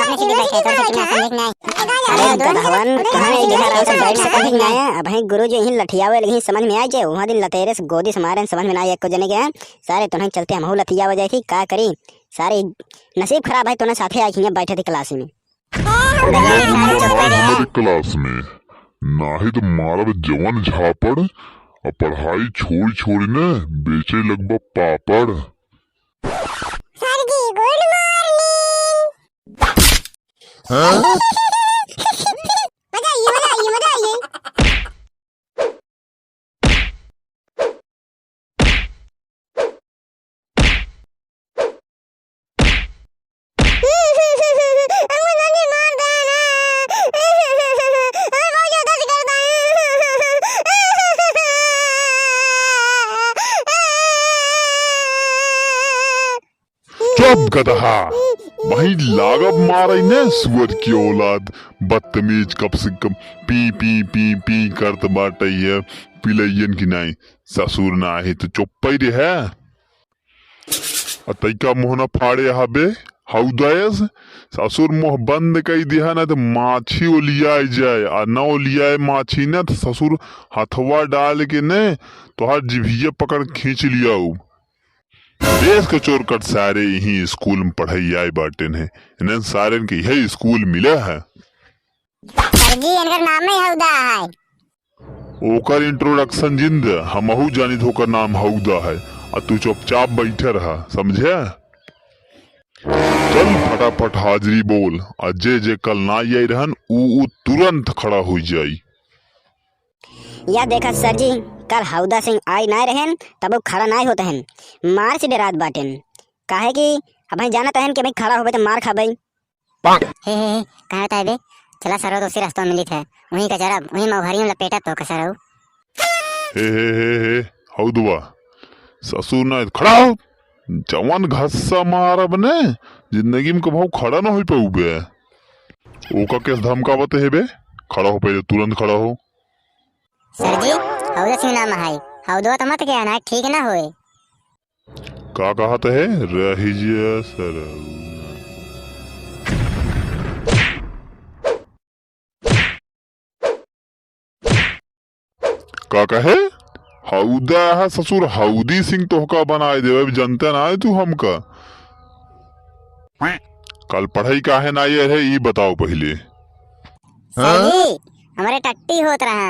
अपने सीधे बैठे तो कितना समझ में आए। अरे गधवन कहां है दिखा रहा है बैठ से समझ में आया। अब भाई गुरुजी यहीं लठियावे लेकिन समझ में आ जाए वहां दिन लतेरे से गोदी से मारे समझ में ना आए एक को जने के सारे तो नहीं चलते हम लठियावे जाई थी का करी सारे नसीब खराब है तो ना साथे आई हिया बैठे थे क्लास में हमारे क्लास में नाही तो मारा जवन झापड़ और पढ़ाई छोड़ छोड़ ने बेचे लगभग पापड़। सर जी गुड मॉर्निंग। हाँ? मजा आइए। चुप गधा वही लागब मारई ने सुअर की औलाद बदतमीज कब से कब पी पी पी पी करत बाटई पिलैयन की नहीं ससुर ना है तो चुप ही रहे तैका मोहना फाड़े हबे हौदयस ससुर मोह बंद कई दिया ना तो माछी ओलिया जाए आ न ओलिया माछी ना तो ससुर हथवा डाल के ने तो हर जिभिया पकड़ खींच लिया देश के चोर कट सारे यही स्कूल में पढ़ाई आए बाटे ने इन्हें सारे के यही स्कूल मिला है। सर जी इनका नाम ही हौदा है। ओकर इंट्रोडक्शन जिंद हमहू जानी होकर नाम हौदा है और तू चुपचाप बैठे रहा समझे। चल फटाफट हाजिरी बोल और जे कल ना आई रहन ऊ तुरंत खड़ा हो जाई। या देखा सर जी कल हौदा सिंह आई ना रहन तब वो खड़ा ना होते हैं मार से डरात बाटेन काहे कि अब भाई जाना तहन कि भाई खड़ा होबे तो मार खाबे। हे कहाँ था बे चला सरो तो उसी रास्ते में मिली थे वहीं का जरा वहीं मौहरियों लपेटा तो कसरो हे हौदवा ससुर ना खड़ा हो जवान घस्सा मारब ने जिंदगी में कभी खड़ा ना हो पाऊबे ओका केस धमकावत है बे खड़ा हो पहले तुरंत खड़ा हो। सर जी हौदा सिंह नाम है हौदवा तो मत क्या ना ठीक ना होए का कहत है रहिजिया सर का कहे हौदा है ससुर हौदी सिंह तोहका बनाए देवे जनता ना है तू हमका कल पढ़ाई काहे ना ये है ये बताओ पहले। सर जी हमारे टट्टी होत रहा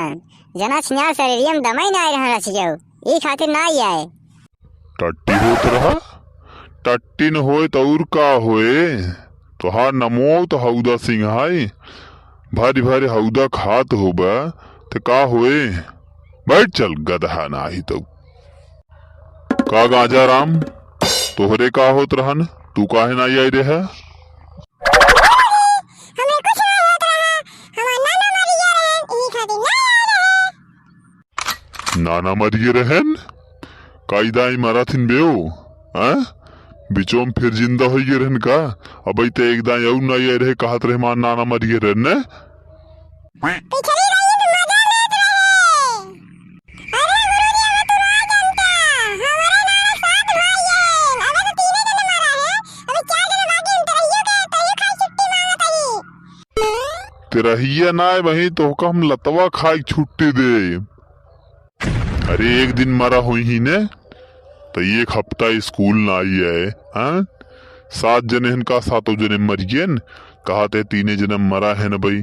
जना सिन्याल शरीरियम दमाई ना रहा रसियो ई खातिर ना आए टट्टी होत रहा टट्टी न होए तो और का होए तोहार नमो तो हौदा सिंह है भारी भारी हौदा खात होबा तो का होए बैठ चल गधा ना ही तो का गाजा राम तोहरे का होत रहन तू काहे ना आई रे है। हमें कुछ नहीं होता है हमारा नाना मर गया है यही खातिर ना आ रहे। नाना मरिए रहन कायदाई मराथिन बेओ हैं बिचों में फिर जिंदा हो गए रहन का अब ते एक दाई और ना ये रहे कहत रहे मान नाना मरिए रहन ने पिछली रही तो मजा लेत रहे। अरे गुरुजी हमें तो ना जानता हमारे नाना 7 भाई हैं अबे तो 3 जने मारा है अबे 4 जने बाकी हैं तरियो खाई छुट्टी मांगत है तेरहिया ना वही तो हम लतवा खाई छुट्टी दे। अरे एक दिन मरा हुई ही ने तो एक हफ्ता स्कूल ना आई है हाँ 7 जने इनका 7 जने मर गए कहा थे 3 जने मरा है न भाई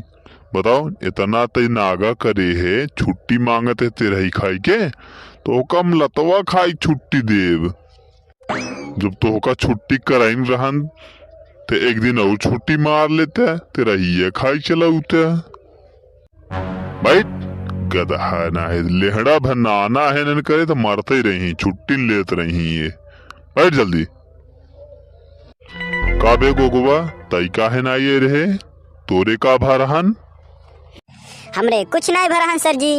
बताओ इतना ते नागा करे है छुट्टी मांगते तेरही खाई के तो कम लतवा खाई छुट्टी देव जब तो का छुट्टी कराइन रहन तो एक दिन और छुट्टी मार लेते तेरही खाई चला उते भाई गधा ना है लेहड़ा भनाना है न करे तो मरते ही रही छुट्टी लेत रही ये बैठ जल्दी काबे गोगुआ तई काहे ना ये रहे तोरे का भरहन हमरे कुछ नहीं भरहन सर जी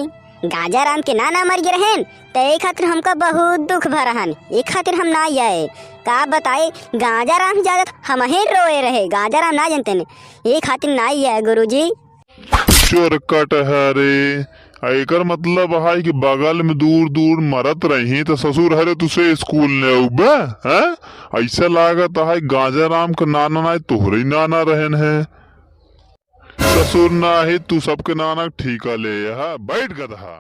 गाजा राम के नाना मर गए रहन तो एक खातिर हमका बहुत दुख भरहन एक खातिर हम ना आए का बताए गाजा राम ज्यादा हम ही रोए रहे गाजा राम ना जानते ने एक खातिर ना आए गुरुजी चोर कट है रे एकर मतलब है कि बगल में दूर दूर मरत रही तो ससुर हरे तुसे स्कूल ने उबे हैं। ऐसा लागत है गांजा राम का नाना ना तोहरे नाना रहन है। ससुर ना है तू सबके नाना ठीका ले बैठ गधा।